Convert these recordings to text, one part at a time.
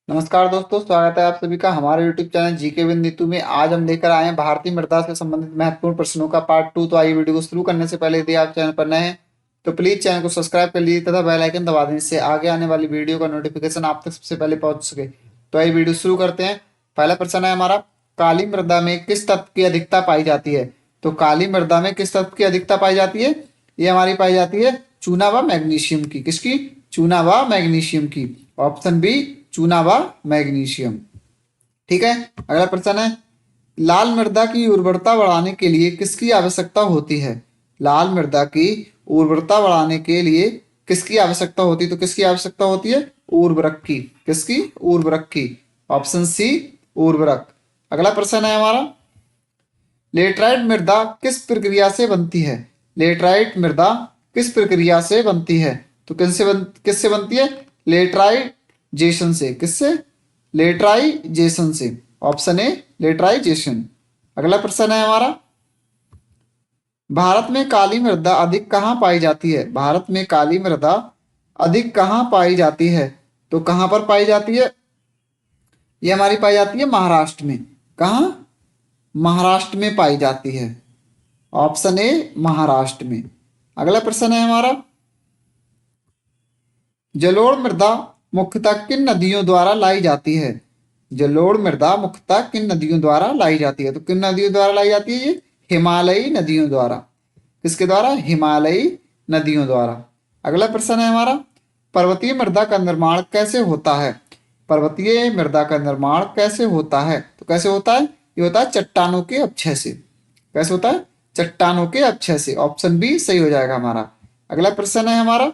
नमस्कार दोस्तों, स्वागत है आप सभी का हमारे YouTube channel GK with Neetu में। आज हम लेकर आए हैं भारतीय मृदा से संबंधित महत्वपूर्ण प्रश्नों का पार्ट 2। तो आइए वीडियो को शुरू करने से पहले यदि आप चैनल पर नए हैं तो प्लीज चैनल को सब्सक्राइब कर लीजिए तथा बेल आइकन दबा दें, इससे आगे आने वाली वीडियो का नोटिफिकेशन आप तक सबसे पहले पहुंच सके। तो आइए वीडियो शुरू करते हैं। पहला प्रश्न है हमारा, काली मृदा में किस तत्व की अधिकता पाई जाती है? तो काली मृदा में किस तत्व की अधिकता पाई जाती है? ये हमारी पाई जाती है चूना व मैग्नीशियम की। किसकी? चूना व मैग्नीशियम की। ऑप्शन बी, चूना व मैग्नीशियम। ठीक है। अगला प्रश्न है, लाल मृदा की उर्वरता बढ़ाने के लिए किसकी आवश्यकता होती है? लाल मृदा की उर्वरता बढ़ाने के लिए किसकी आवश्यकता होती है? तो किसकी आवश्यकता होती है? उर्वरक की। किसकी? उर्वरक की। ऑप्शन सी, उर्वरक। अगला प्रश्न है हमारा, लेटराइट मृदा किस प्रक्रिया से बनती है? लेटराइट मृदा किस प्रक्रिया से बनती है? तो किससे बनती है? लेटराइजेशन से। किससे? लेटराइजेशन से। Option A, laterisation. अगला प्रश्न है हमारा, भारत में काली मृदा अधिक कहाँ पाई जाती है? भारत में काली मृदा अधिक कहाँ पाई जाती है? तो कहाँ पर पाई जाती है? ये हमारी पाई जाती है महाराष्ट्र में। कहाँ? महाराष्ट्र में पाई जाती है। ऑप्शन ए, महाराष्ट्र में। अगला प्रश्न है हमारा, जलोढ़ मृदा मुख्यतः किन नदियों द्वारा लाई जाती है? जलोढ़ मृदा मुख्यतः किन नदियों द्वारा लाई जाती है? तो किन नदियों द्वारा लाई जाती है? ये हिमालयी नदियों द्वारा। किसके द्वारा? हिमालयी नदियों द्वारा। अगला प्रश्न है हमारा, पर्वतीय मृदा का निर्माण कैसे होता है? पर्वतीय मृदा का निर्माण कैसे होता है? तो कैसे होता है? ये होता है चट्टानों के अपक्षय से। कैसे होता है? चट्टानों के अपक्षय से। ऑप्शन बी सही हो जाएगा हमारा। अगला प्रश्न है हमारा,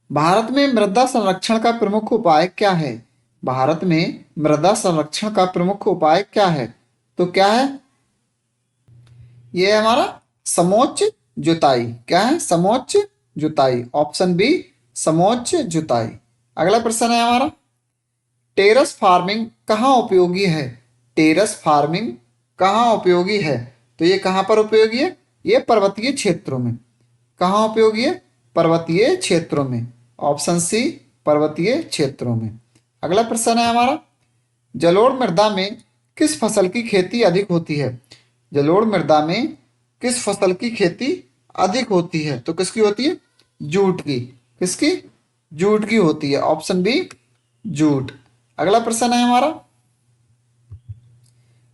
भारत में मृदा संरक्षण का प्रमुख उपाय क्या है? भारत में मृदा संरक्षण का प्रमुख उपाय क्या है? तो क्या है? यह है हमारा समोच्च जुताई। क्या है? समोच्च जुताई। ऑप्शन बी, समोच्च जुताई। अगला प्रश्न है हमारा, टेरेस फार्मिंग कहाँ उपयोगी है? टेरेस फार्मिंग कहाँ उपयोगी है? तो ये कहाँ पर उपयोगी है? ये पर्वतीय क्षेत्रों में। कहाँ उपयोगी है? पर्वतीय क्षेत्रों में। ऑप्शन सी, पर्वतीय क्षेत्रों में। अगला प्रश्न है हमारा, जलोढ़ मृदा में किस फसल की खेती अधिक होती है? जलोढ़ मृदा में किस फसल की खेती अधिक होती है? तो किसकी होती है? जूट की। किसकी? जूट की होती है। Option B, jute. अगला प्रश्न है हमारा,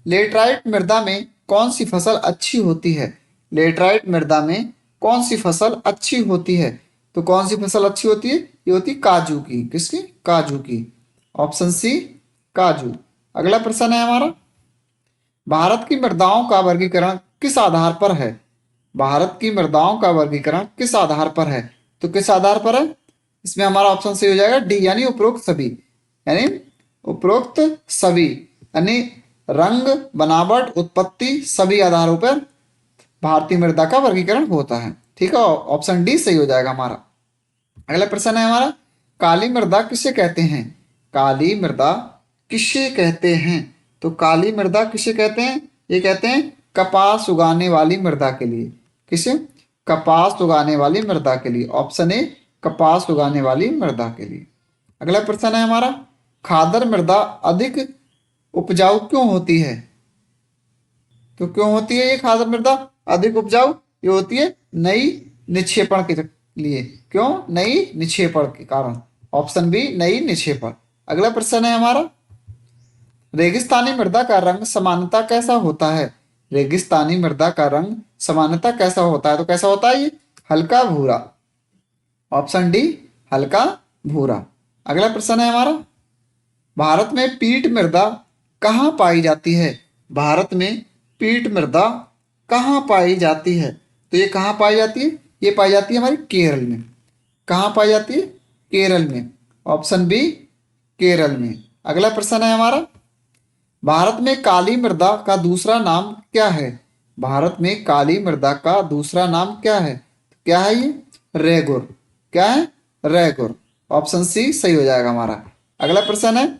लेटराइट मृदा में कौन सी फसल अच्छी होती है? लेटराइट मृदा में कौन सी फसल अच्छी होती है? तो कौन सी फसल अच्छी होती है? ये होती काजू की। किसकी? काजू की। ऑप्शन सी, काजू। अगला प्रश्न है हमारा, भारत की मृदाओं का वर्गीकरण किस आधार पर है? भारत की मृदाओं का वर्गीकरण किस आधार पर है? तो किस आधार पर है? इसमें हमारा ऑप्शन सही हो जाएगा डी, यानी उपरोक्त सभी। यानी उपरोक्त सभी, यानी रंग, बनावट, उत्पत्ति, सभी आधारों पर भारतीय मृदा का वर्गीकरण होता है। ठीक है, ऑप्शन डी सही हो जाएगा हमारा। अगला प्रश्न है हमारा, काली मृदा किसे कहते हैं? काली मृदा किसे कहते हैं? तो काली मृदा किसे कहते हैं? ये कहते हैं कपास उगाने वाली मृदा के लिए। किसे? कपास उगाने वाली मृदा के लिए। ऑप्शन ए, कपास उगाने वाली मृदा के लिए। अगला प्रश्न है हमारा, खादर मृदा अधिक उपजाऊ क्यों होती है? तो क्यों होती है ये खादर मृदा अधिक उपजाऊ? ये होती है नई निक्षेपण के लिए। क्यों? नई निक्षेपण के कारण। ऑप्शन बी, नई निक्षेपण। अगला प्रश्न है हमारा, रेगिस्तानी मृदा का रंग सामान्यतः कैसा होता है? रेगिस्तानी मृदा का रंग सामान्यतः कैसा होता है? तो कैसा होता है ये? हल्का भूरा। ऑप्शन डी, हल्का भूरा। अगला प्रश्न है हमारा, भारत में पीट मृदा कहाँ पाई जाती है? भारत में पीट मृदा कहाँ पाई जाती है? तो ये कहाँ पाई जाती है? ये पाई जाती है हमारी केरल में। कहाँ पाई जाती है? केरल में। ऑप्शन बी, केरल में। अगला प्रश्न है हमारा, भारत में काली मृदा का दूसरा नाम क्या है? भारत में काली मृदा का दूसरा नाम क्या है? क्या है ये? रेगुर। क्या है? रेगुर। ऑप्शन सी सही हो जाएगा हमारा। अगला प्रश्न है,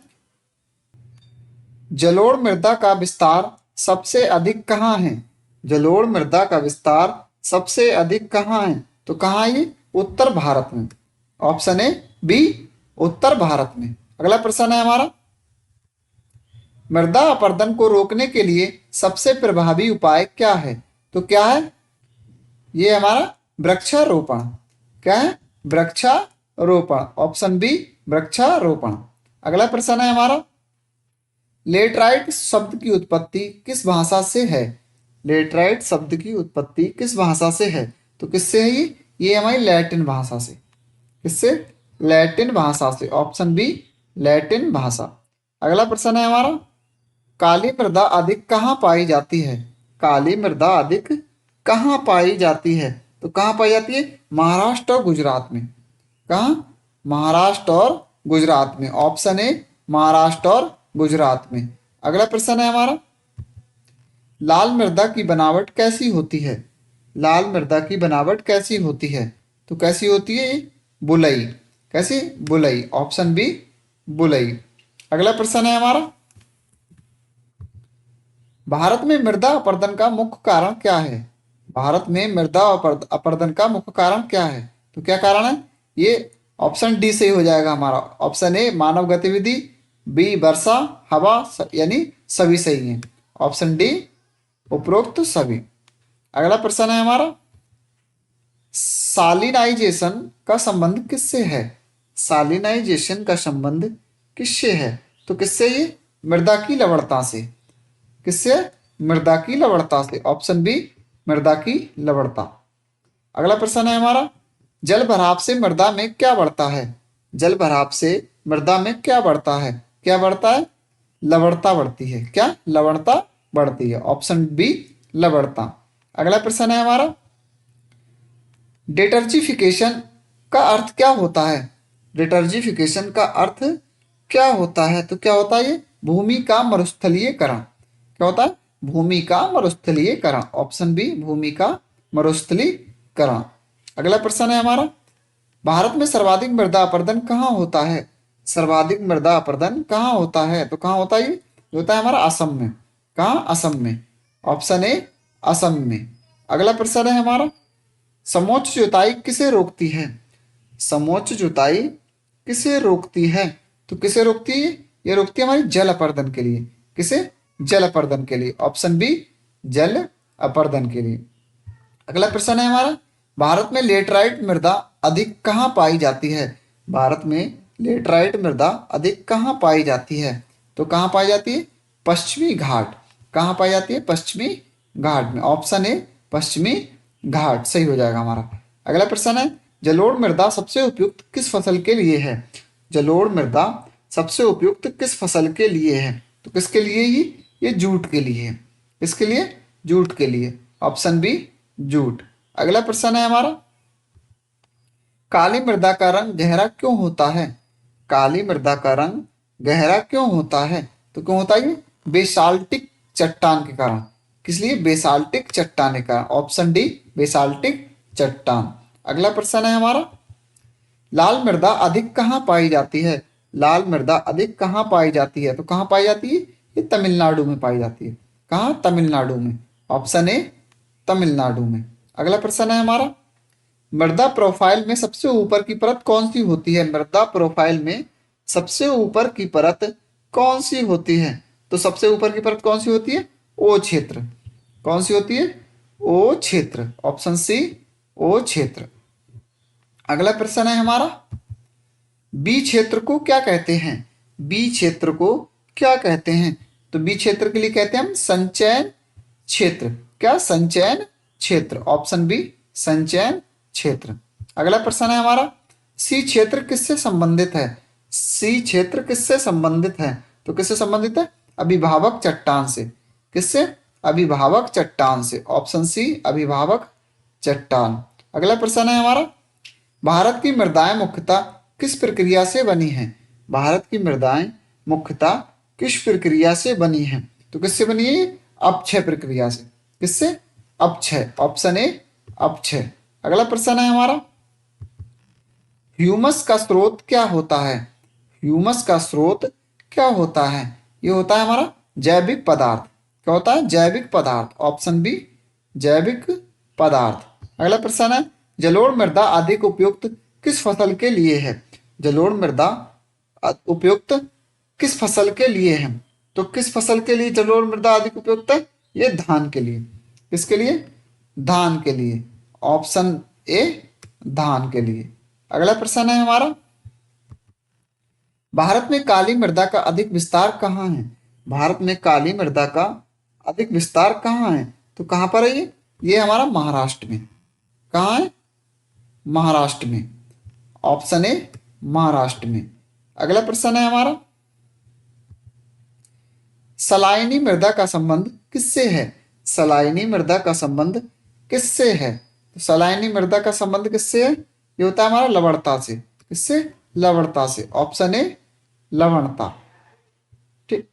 जलोढ़ मृदा का विस्तार सबसे अधिक कहाँ है? जलोढ़ मृदा का विस्तार सबसे अधिक कहाँ है? तो कहाँ है ये? उत्तर भारत में। ऑप्शन ए, बी, उत्तर भारत में। अगला प्रश्न है हमारा, मृदा अपरदन को रोकने के लिए सबसे प्रभावी उपाय क्या है? तो क्या है ये हमारा? वृक्षारोपण। क्या है? वृक्षारोपण। ऑप्शन बी वृक्षारोपण। अगला प्रश्न है हमारा, लेटराइट शब्द की उत्पत्ति किस भाषा से है? लेटराइट शब्द की उत्पत्ति किस भाषा से है? तो किससे है ये हमारी लैटिन भाषा से। किससे? लैटिन भाषा से। ऑप्शन बी लैटिन भाषा। अगला प्रश्न है हमारा, काली मृदा अधिक कहाँ पाई जाती है? काली मृदा अधिक कहाँ पाई जाती है? तो कहाँ पाई जाती है? महाराष्ट्र और गुजरात में। कहाँ? महाराष्ट्र और गुजरात में। ऑप्शन ए महाराष्ट्र और गुजरात में। अगला प्रश्न है हमारा, लाल मृदा की बनावट कैसी होती है? लाल मृदा की बनावट कैसी होती है? तो कैसी होती है? बुलई। कैसी? बुलई। ऑप्शन बी बुलई। अगला प्रश्न है हमारा, भारत में मृदा अपरदन का मुख्य कारण क्या है? भारत में मृदा अपरदन का मुख्य कारण क्या है? तो क्या कारण है ये? ऑप्शन डी सही हो जाएगा हमारा। ऑप्शन ए मानव गतिविधि, बी वर्षा, हवा, यानी सभी सही है। ऑप्शन डी उपरोक्त सभी। अगला प्रश्न है हमारा, सालिनाइजेशन का संबंध किससे है? सालिनाइजेशन का संबंध किससे है? तो किससे? ये मृदा की लवणता से। किससे? मृदा की लवणता से। ऑप्शन बी मृदा की लवणता। अगला प्रश्न है हमारा, जल भराव से मृदा में क्या बढ़ता है? जल भराव से मृदा में क्या बढ़ता है? क्या बढ़ता है? लवणता बढ़ती है। क्या? लवणता बढ़ती है। ऑप्शन बी लवणता। अगला प्रश्न है हमारा, डिटर्जिफिकेशन का अर्थ क्या होता है? डिटर्जिफिकेशन का अर्थ क्या होता है? तो क्या होता है ये? भूमि का मरुस्थलीयकरण। क्या होता है? भूमि का मरुस्थलीयकरण। ऑप्शन बी भूमि का मरुस्थलीकरण। अगला प्रश्न है हमारा, भारत में सर्वाधिक मृदा अपरदन कहाँ होता है? सर्वाधिक मृदा अपरदन कहाँ होता है? तो कहाँ होता है ये? होता है हमारा असम में। कहाँ? असम में। ऑप्शन ए असम में। अगला प्रश्न है हमारा, समोच्च जुताई किसे रोकती है? समोच्च जुताई किसे रोकती है? तो किसे रोकती है? ये रोकती है हमारी जल अपर्दन के लिए। किसे? जल अपर्दन के लिए। ऑप्शन बी जल अपर्दन के लिए। अगला प्रश्न है हमारा, भारत में लेटराइट मृदा अधिक कहाँ पाई जाती है? भारत में लेटराइट मृदा अधिक कहाँ पाई जाती है? तो कहाँ पाई जाती है? पश्चिमी घाट। कहाँ पाई जाती है? पश्चिमी घाट में। ऑप्शन ए पश्चिमी घाट सही हो जाएगा हमारा। अगला प्रश्न है, जलोढ़ मृदा सबसे उपयुक्त किस फसल के लिए है? जलोढ़ मृदा सबसे उपयुक्त किस फसल के लिए है? तो किसके लिए ही? ये जूट के लिए है। किसके लिए? जूट के लिए। Option B jute. अगला प्रश्न है हमारा, काली मृदा का रंग गहरा क्यों होता है? काली मृदा का रंग गहरा क्यों होता है? तो क्यों होता है ये? बेसाल्टिक चट्टान के कारण। किस लिए? बेसाल्टिक चट्टान के कारण। ऑप्शन डी बेसाल्टिक चट्टान। अगला प्रश्न है हमारा, लाल मृदा अधिक कहाँ पाई जाती है? लाल मृदा अधिक कहाँ पाई जाती है? तो कहाँ पाई जाती है? ये तमिलनाडु में पाई जाती है। कहाँ? तमिलनाडु में। ऑप्शन ए तमिलनाडु में। अगला प्रश्न है हमारा, मृदा प्रोफाइल में सबसे ऊपर की परत कौन सी होती है? मृदा प्रोफाइल में सबसे ऊपर की परत कौन सी होती है? तो सबसे ऊपर की परत कौन सी होती है? ओ क्षेत्र। कौन सी होती है? ओ क्षेत्र। ऑप्शन सी ओ क्षेत्र। अगला प्रश्न है हमारा, बी क्षेत्र को क्या कहते हैं? बी क्षेत्र को क्या कहते हैं? तो बी क्षेत्र के लिए कहते हैं हम संचयन क्षेत्र। क्या? संचयन क्षेत्र। ऑप्शन बी संचयन क्षेत्र। अगला प्रश्न है हमारा, सी क्षेत्र किससे संबंधित है? सी क्षेत्र किससे संबंधित है? तो किससे संबंधित है? अभिभावक चट्टान से। किससे? अभिभावक चट्टान से। ऑप्शन सी अभिभावक चट्टान। अगला प्रश्न है हमारा, भारत की मृदाएं मुख्यतः किस प्रक्रिया से बनी हैं? भारत की मृदाएं मुख्यतः किस प्रक्रिया से बनी हैं? तो किससे बनी है? अपक्षय प्रक्रिया से। किससे? अपक्षय। ऑप्शन ए अपक्षय। अगला प्रश्न है हमारा, ह्यूमस का स्रोत क्या होता है? ह्यूमस का स्रोत क्या होता है? ये होता है हमारा जैविक पदार्थ। क्या होता है? जैविक पदार्थ। ऑप्शन बी जैविक पदार्थ। अगला प्रश्न है, जलोढ़ मृदा अधिक उपयुक्त किस फसल के लिए है? जलोढ़ मृदा उपयुक्त किस फसल के लिए है? तो किस फसल के लिए जलोढ़ मृदा अधिक उपयुक्त है? ये धान के लिए। किसके लिए? धान के लिए। ऑप्शन ए धान के लिए। अगला प्रश्न है हमारा, भारत में काली मृदा का अधिक विस्तार कहाँ है? भारत में काली मृदा का अधिक विस्तार कहाँ है? तो कहाँ पर है ये? ये हमारा महाराष्ट्र में। कहाँ है? महाराष्ट्र में। ऑप्शन ए महाराष्ट्र में। अगला प्रश्न है हमारा, सलाइनी मृदा का संबंध किससे है? सलाइनी मृदा का संबंध किससे है? तो सलाइनी मृदा का संबंध किससे है? ये होता है हमारा लवणता से। किससे? लवणता से। ऑप्शन ए लवणता। ठीक,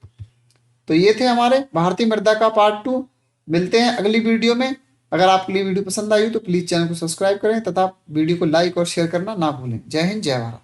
तो ये थे हमारे भारतीय मृदा का पार्ट 2। मिलते हैं अगली वीडियो में। अगर आपको ये वीडियो पसंद आई हो तो प्लीज चैनल को सब्सक्राइब करें तथा वीडियो को लाइक और शेयर करना ना भूलें। जय हिंद, जय भारत।